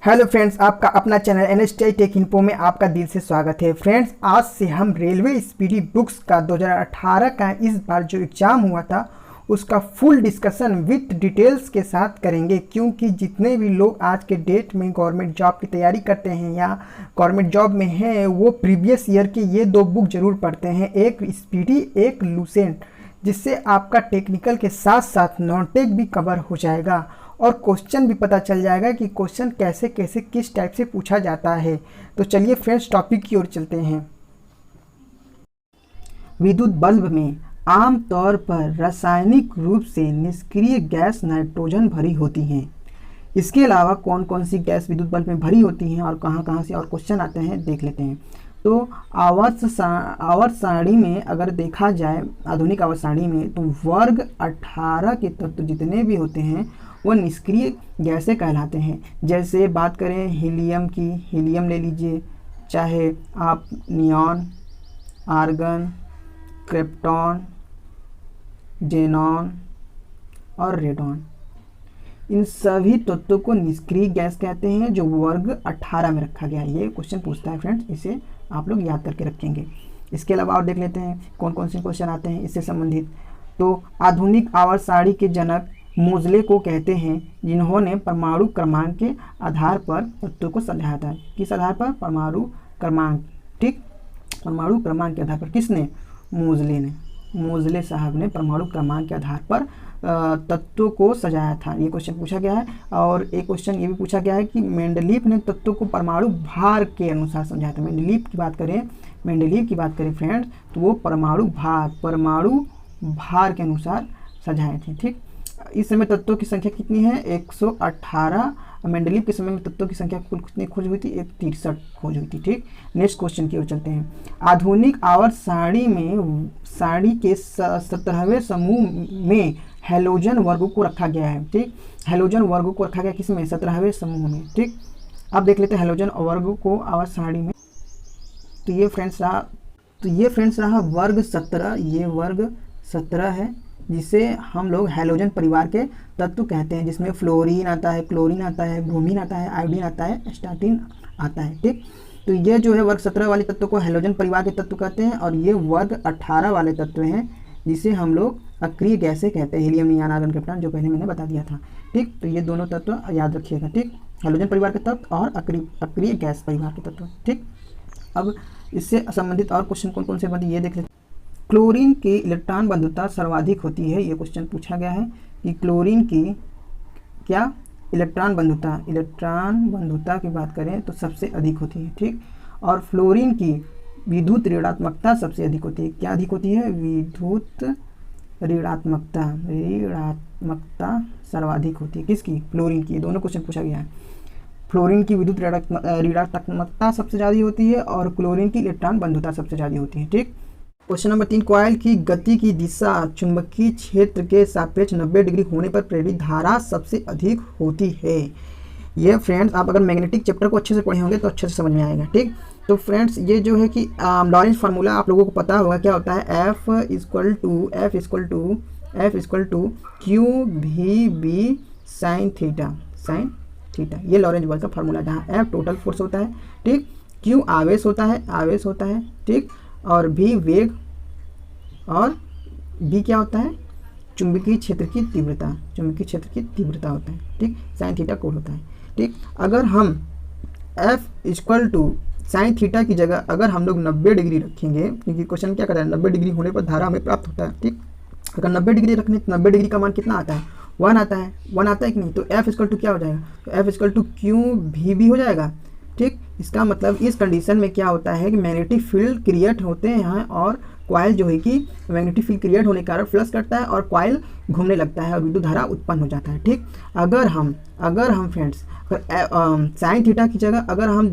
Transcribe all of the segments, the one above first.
Hello friends, आपका अपना channel NSTI take info में आपका दिल से स्वागत है। फ्रेंड्स, आज से हम रेलवे स्पीडी बुक्स का 2018 का इस बार जो एग्ज़ाम हुआ था उसका फुल डिस्कशन विथ डिटेल्स के साथ करेंगे, क्योंकि जितने भी लोग आज के डेट में गवर्नमेंट जॉब की तैयारी करते हैं या गवर्नमेंट जॉब में हैं वो प्रीवियस ईयर के ये दो बुक ज़रूर पढ़ते हैं, एक स्पीडी एक लूसेंट, जिससे आपका टेक्निकल के साथ साथ नॉन टेक भी कवर हो जाएगा और क्वेश्चन भी पता चल जाएगा कि क्वेश्चन कैसे कैसे किस टाइप से पूछा जाता है। तो चलिए फ्रेंड्स, टॉपिक की ओर चलते हैं। विद्युत बल्ब में आमतौर पर रासायनिक रूप से निष्क्रिय गैस नाइट्रोजन भरी होती हैं। इसके अलावा कौन कौन सी गैस विद्युत बल्ब में भरी होती हैं और कहाँ कहाँ से और क्वेश्चन आते हैं देख लेते हैं। तो आवर्त सारणी में अगर देखा जाए, आधुनिक आवर्त सारणी में, तो वर्ग 18 के तत्व जितने भी होते हैं वो निष्क्रिय गैसें कहलाते हैं। जैसे बात करें हीलियम की, हीलियम ले लीजिए, चाहे आप नियॉन, आर्गन, क्रिप्टॉन, जेनॉन और रेडॉन, इन सभी तत्वों को निष्क्रिय गैस कहते हैं जो वर्ग 18 में रखा गया है। ये क्वेश्चन पूछता है फ्रेंड्स, इसे आप लोग याद करके रखेंगे। इसके अलावा और देख लेते हैं कौन कौन से क्वेश्चन आते हैं इससे संबंधित। तो आधुनिक आवर्त सारणी के जनक मोजले को कहते हैं, जिन्होंने परमाणु क्रमांक के आधार पर तत्वों को समझाया था। किस आधार पर? परमाणु क्रमांक। ठीक, परमाणु क्रमांक के आधार पर किसने? मोजले ने, मोजले साहब ने परमाणु क्रमांक के आधार पर तत्वों को सजाया था। ये क्वेश्चन पूछा गया है। और एक क्वेश्चन ये भी पूछा गया है कि मेंडलीव ने तत्वों को परमाणु भार के अनुसार समझाया था। मेंडलीव की बात करें फ्रेंड्स, तो वो परमाणु भार के अनुसार सजाए थे। ठीक, इस समय तत्वों की संख्या कितनी है? 118। मेंडलीव के समय में तत्वों की संख्या कुल कितनी खोज हुई थी? 63 खोज हुई थी। ठीक, नेक्स्ट क्वेश्चन की ओर चलते हैं। आधुनिक आवर्त सारणी के 17वें समूह में हैलोजन वर्ग को रखा गया है। ठीक, हैलोजन वर्ग को रखा गया किसमें? 17वें समूह में। ठीक, अब देख लेते हैं हैलोजन वर्ग को आवर्त सारणी में। तो ये फ्रेंड्स रहा वर्ग 17। ये वर्ग 17 है, जिसे हम लोग हैलोजन परिवार के तत्व कहते हैं, जिसमें फ्लोरीन आता है, क्लोरीन आता है, ब्रोमीन आता है, आयोडीन आता है, एस्टाटीन आता है। ठीक, तो ये जो है वर्ग 17 वाले तत्व को हैलोजन परिवार के तत्व कहते हैं, और ये वर्ग 18 वाले तत्व हैं जिसे हम लोग अक्रिय गैसें कहते हैं, हीलियम, नियॉन, आर्गन, क्रिप्टॉन, जो पहले मैंने बता दिया था। ठीक, तो ये दोनों तत्व याद रखिएगा। ठीक, हैलोजन परिवार के तत्व और अक्रिय गैस परिवार के तत्व। ठीक, अब इससे संबंधित और क्वेश्चन कौन कौन से बनते ये देख लेते हैं। क्लोरीन की इलेक्ट्रॉन बंधुता सर्वाधिक होती है। ये क्वेश्चन पूछा गया है कि क्लोरीन की क्या इलेक्ट्रॉन बंधुता की बात करें तो सबसे अधिक होती है। ठीक, और फ्लोरीन की विद्युत ऋणात्मकता सबसे अधिक होती है। क्या अधिक होती है? विद्युत ऋणात्मकता सर्वाधिक होती है। किसकी? फ्लोरीन की। दोनों क्वेश्चन पूछा गया है। फ्लोरीन की विद्युत ऋणात्मकता सबसे ज़्यादा होती है और क्लोरीन की इलेक्ट्रॉन बंधुता सबसे ज़्यादा होती है। ठीक, क्वेश्चन नंबर 3, कॉइल की गति की दिशा चुंबकीय क्षेत्र के सापेक्ष 90 डिग्री होने पर प्रेरित धारा सबसे अधिक होती है। ये फ्रेंड्स, आप अगर मैग्नेटिक चैप्टर को अच्छे से पढ़े होंगे तो अच्छे से समझ में आएगा। ठीक, तो फ्रेंड्स ये जो है कि लॉरेंज फार्मूला आप लोगों को पता होगा क्या होता है। F equal to Q V B sine theta. ये लॉरेंज बल का फार्मूला, जहाँ F टोटल फोर्स होता है, ठीक, Q आवेश होता है, ठीक, और V वेग, और B क्या होता है? चुंबकीय क्षेत्र की तीव्रता होता है। ठीक, साइन थीटा कोण होता है। ठीक, अगर हम F equal to sine theta की जगह अगर हम लोग 90 डिग्री रखेंगे, क्योंकि क्वेश्चन क्या कर रहा है, 90 डिग्री होने पर धारा हमें प्राप्त होता है। ठीक, अगर 90 डिग्री रखने तो 90 डिग्री का मान कितना आता है? 1 आता है कि नहीं? तो F इक्वल टू क्या हो जाएगा? तो F equal to Q V B हो जाएगा। ठीक, इसका मतलब इस कंडीशन में क्या होता है कि मैग्नेटिक फील्ड क्रिएट होते हैं और कॉइल जो है कि मैग्नेटिक फील्ड क्रिएट होने के कारण फ्लक्स करता है और कॉइल घूमने लगता है और विद्युत धारा उत्पन्न हो जाता है। ठीक, अगर हम फ्रेंड्स साइन थीटा की जगह अगर हम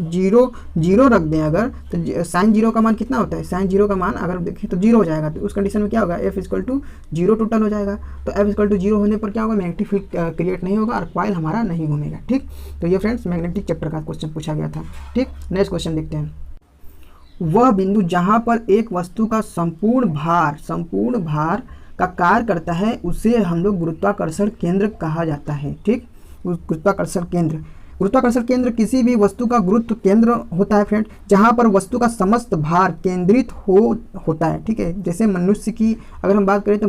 जीरो रख दें, अगर तो साइन जीरो का मान कितना होता है? साइन जीरो का मान अगर देखें तो 0 हो जाएगा। तो उस कंडीशन में क्या होगा? F इक्वल टू 0 टोटल हो जाएगा। तो F इक्वल टू 0 होने पर क्या होगा? मैग्नेटिक फील्ड क्रिएट नहीं होगा और कॉइल हमारा नहीं घूमेगा। ठीक, तो ये फ्रेंड्स मैग्नेटिक चैप्टर का क्वेश्चन पूछा गया था। ठीक, नेक्स्ट क्वेश्चन देखते हैं। वह बिंदु जहाँ पर एक वस्तु का संपूर्ण भार का कार्य करता है उसे हम लोग गुरुत्वाकर्षण केंद्र कहा जाता है। ठीक, गुरुत्वाकर्षण केंद्र गुरुत्वाकर्षण केंद्र किसी भी वस्तु का गुरुत्व केंद्र होता है फ्रेंड, जहाँ पर वस्तु का समस्त भार केंद्रित होता है। ठीक है, जैसे मनुष्य की अगर हम बात करें तो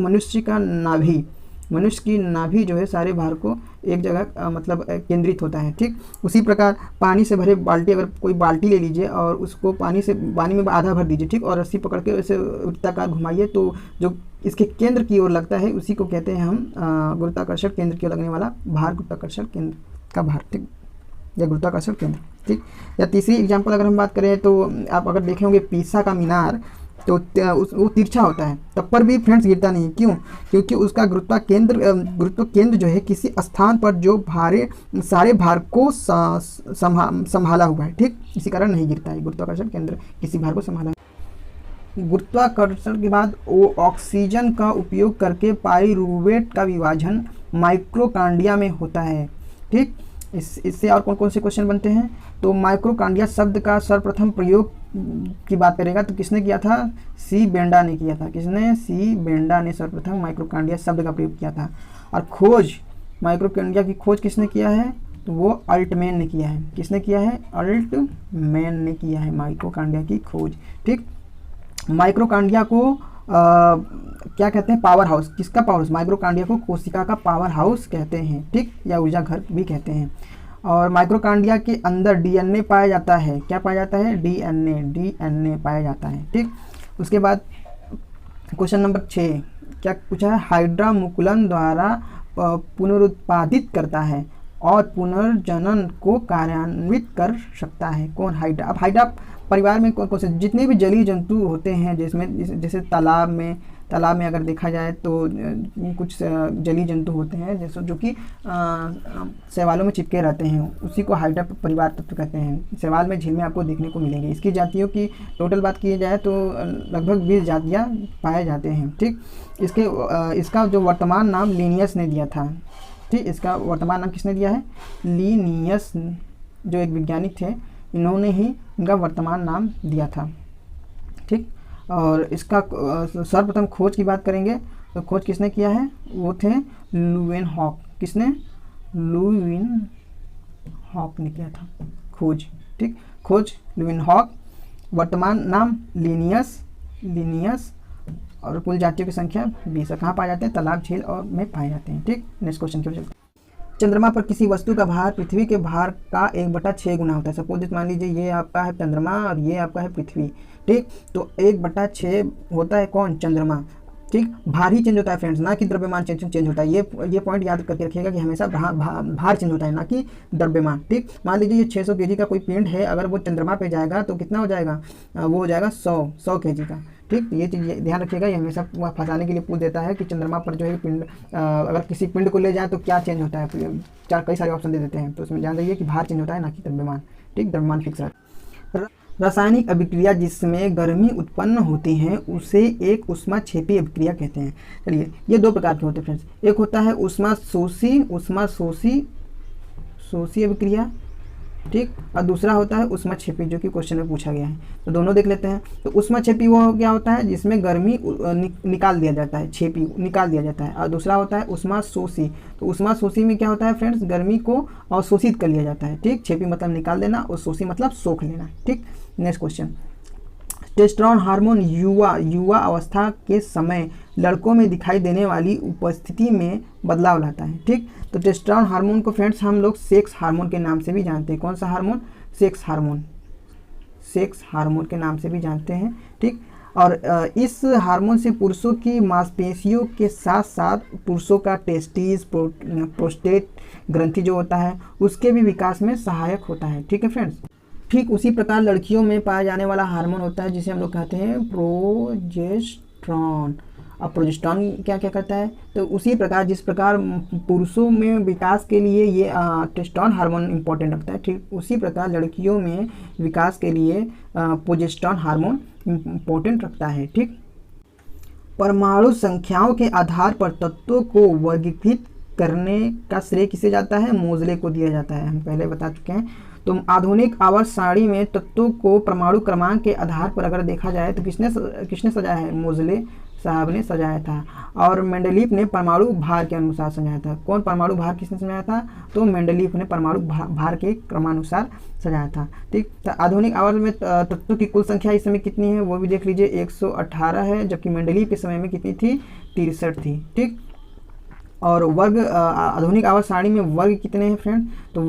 मनुष्य की नाभि जो है सारे भार को एक जगह मतलब केंद्रित होता है। ठीक, उसी प्रकार पानी से भरे बाल्टी, अगर कोई बाल्टी ले लीजिए और उसको पानी में आधा भर दीजिए, ठीक, और रस्सी पकड़ के उसे वृत्ताकार घुमाइए तो जो इसके केंद्र की ओर लगता है उसी को कहते हैं हम गुरुत्वाकर्षण केंद्र की ओर लगने वाला भार, गुरुत्वाकर्षण केंद्र का भार। ठीक, या गुरुत्वाकर्षण केंद्र। ठीक, या तीसरी एग्जाम्पल अगर हम बात करें तो आप अगर देखे होंगे पीसा का मीनार, तो वो तिरछा होता है, तब पर भी फ्रेंड्स गिरता नहीं। क्यों? क्योंकि उसका गुरुत्व केंद्र जो है किसी स्थान पर जो सारे भार को संभाला हुआ है। ठीक, इसी कारण नहीं गिरता है, गुरुत्वाकर्षण केंद्र किसी भार को संभाला। गुरुत्वाकर्षण के बाद वो ऑक्सीजन का उपयोग करके पाइरूवेट का विभाजन माइक्रोकांडिया में होता है। ठीक, इससे और कौन कौन से क्वेश्चन बनते हैं? तो माइक्रोकांडिया शब्द का सर्वप्रथम प्रयोग की बात करेगा तो किसने किया था? सी बेंडा ने किया था। किसने? सी बेंडा ने सर्वप्रथम माइक्रोकांडिया शब्द का प्रयोग किया था। और खोज माइक्रोकांडिया की खोज किसने किया है? तो वो अल्टमैन ने किया है। किसने किया है? अल्टमैन ने किया है माइक्रोकांडिया की खोज। ठीक, माइक्रोकांडिया को क्या कहते हैं? Power house. किसका पावर हाउस? माइक्रोकांडिया को कोशिका का पावर हाउस कहते हैं। ठीक, या ऊर्जा घर भी कहते हैं। और माइक्रोकांडिया के अंदर डीएनए पाया जाता है। क्या पाया जाता है? डीएनए पाया जाता है। ठीक, उसके बाद क्वेश्चन नंबर 6 क्या पूछा है? हाइड्रा मुकुलन द्वारा पुनरुत्पादित करता है और पुनर्जनन को कार्यान्वित कर सकता है। कौन? हाइड्रा। अब हाइड्रा परिवार में कौन कौन से जितने भी जलीय जंतु होते हैं, जिसमें जैसे तालाब में अगर देखा जाए तो कुछ जलीय जंतु होते हैं जैसे जो कि शैवालों में चिपके रहते हैं, उसी को हाइड्रा परिवार तत्व कहते हैं। शैवाल में, झील में आपको देखने को मिलेंगे। इसकी जातियों की टोटल बात की जाए तो लगभग 20 जातियाँ पाए जाते हैं। ठीक, इसका जो वर्तमान नाम लिनियस ने दिया था। ठीक, इसका वर्तमान नाम किसने दिया है? लिनियस, जो एक वैज्ञानिक थे, इन्होंने ही इनका वर्तमान नाम दिया था। ठीक, और इसका सर्वप्रथम खोज की बात करेंगे तो खोज किसने किया है? वो थे लुवेनहॉक। किसने? लुवेनहॉक ने किया था खोज। ठीक, खोज लुवेनहॉक, वर्तमान नाम लिनियस और कुल जातियों की संख्या 20। कहाँ पाए जाते हैं? तालाब, झील और में पाए जाते हैं। ठीक, नेक्स्ट क्वेश्चन की ओर चलते हैं। चंद्रमा पर किसी वस्तु का भार पृथ्वी के भार का 1/6 गुना होता है। सपोज मान लीजिए ये आपका है चंद्रमा और ये आपका है पृथ्वी। ठीक, तो 1/6 होता है कौन? चंद्रमा। ठीक, भार ही चेंज होता है फ्रेंड्स, ना कि द्रव्यमान चेंज होता है। ये पॉइंट याद करके रखिएगा कि हमेशा भार चेंज होता है, ना कि द्रव्यमान। ठीक, मान लीजिए ये 600 kg का कोई पिंड है, अगर वो चंद्रमा पे जाएगा तो कितना हो जाएगा? वो हो जाएगा 100 kg का। ठीक, तो ये चीज़ ध्यान रखिएगा। ये हमेशा फंसाने के लिए पूछ देता है कि चंद्रमा पर जो है पिंड, अगर किसी पिंड को ले जाए तो क्या चेंज होता है। कई सारे ऑप्शन दे देते हैं, तो उसमें ध्यान रखिए कि भार चेंज होता है, ना कि द्रव्यमान। ठीक, द्रव्यमान फिक्स रहता है। रासायनिक अभिक्रिया जिसमें गर्मी उत्पन्न होती है उसे एक ऊष्माक्षेपी अभिक्रिया कहते हैं। चलिए, ये 2 प्रकार के होते हैं फ्रेंड्स। एक होता है ऊष्माशोषी अभिक्रिया। ठीक, और दूसरा होता है ऊष्माक्षेपी, जो कि क्वेश्चन में पूछा गया है। तो दोनों देख लेते हैं। तो ऊष्माक्षेपी वो क्या होता है? जिसमें गर्मी निकाल दिया जाता है, छेपी निकाल दिया जाता है। और दूसरा होता है ऊष्माशोषी। तो ऊष्माशोषी में क्या होता है फ्रेंड्स? गर्मी को अवशोषित कर लिया जाता है। ठीक, छेपी मतलब निकाल देना और शोषी मतलब सोख लेना। ठीक, नेक्स्ट क्वेश्चन। टेस्टोस्टेरोन हार्मोन युवा अवस्था के समय लड़कों में दिखाई देने वाली उपस्थिति में बदलाव लाता है। ठीक, तो टेस्टोस्टेरोन हार्मोन को फ्रेंड्स हम लोग सेक्स हार्मोन के नाम से भी जानते हैं। कौन सा हार्मोन? सेक्स हार्मोन के नाम से भी जानते हैं। ठीक, और इस हार्मोन से पुरुषों की मांसपेशियों के साथ साथ पुरुषों का टेस्टिस, प्रोस्टेट ग्रंथि जो होता है उसके भी विकास में सहायक होता है। ठीक है फ्रेंड्स। ठीक उसी प्रकार लड़कियों में पाया जाने वाला हार्मोन होता है जिसे हम लोग कहते हैं प्रोजेस्टेरॉन। अब प्रोजेस्टेरॉन क्या क्या करता है? तो उसी प्रकार जिस प्रकार पुरुषों में विकास के लिए ये टेस्टोस्टेरोन हार्मोन इंपॉर्टेंट रखता है, ठीक उसी प्रकार लड़कियों में विकास के लिए प्रोजेस्टेरॉन हार्मोन इंपॉर्टेंट रखता है। ठीक, परमाणु संख्याओं के आधार पर तत्वों को वर्गीकृत करने का श्रेय किसे जाता है? मोज़ले को दिया जाता है। हम पहले बता चुके हैं। तो आधुनिक आवर्त सारणी में तत्वों को परमाणु क्रमांक के आधार पर अगर देखा जाए तो किसने सजाया है? मोज़ले साहब ने सजाया था। और मेंडलीफ ने परमाणु भार के अनुसार सजाया था। कौन परमाणु भार किसने सजाया था? तो मेंडलीफ ने परमाणु भार के क्रमानुसार सजाया था। ठीक, तो आधुनिक आवर्त में तत्वों की कुल संख्या इस समय कितनी है वो भी देख लीजिए, 118 है, जबकि मेंडलीफ के समय में कितनी थी? 63 थी। ठीक, और वर्ग आधुनिक आवर्त सारणी में वर्ग कितने हैं फ्रेंड? तो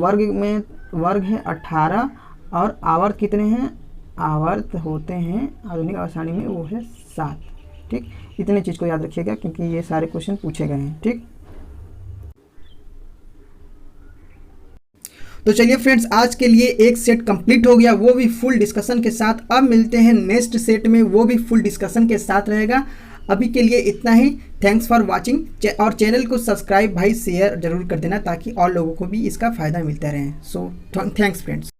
वर्ग है 18 और आवर्त कितने हैं? आवर्त होते हैं आधुनिक आवर्त सारणी में वो है 7। ठीक, इतने चीज़ को याद रखिएगा क्योंकि ये सारे क्वेश्चन पूछे गए हैं। ठीक, तो चलिए फ्रेंड्स, आज के लिए एक सेट कंप्लीट हो गया, वो भी फुल डिस्कशन के साथ। अब मिलते हैं नेक्स्ट सेट में, वो भी फुल डिस्कशन के साथ रहेगा। अभी के लिए इतना ही। थैंक्स फॉर वाचिंग, और चैनल को सब्सक्राइब भाई शेयर जरूर कर देना ताकि और लोगों को भी इसका फ़ायदा मिलता रहे। So thanks friends.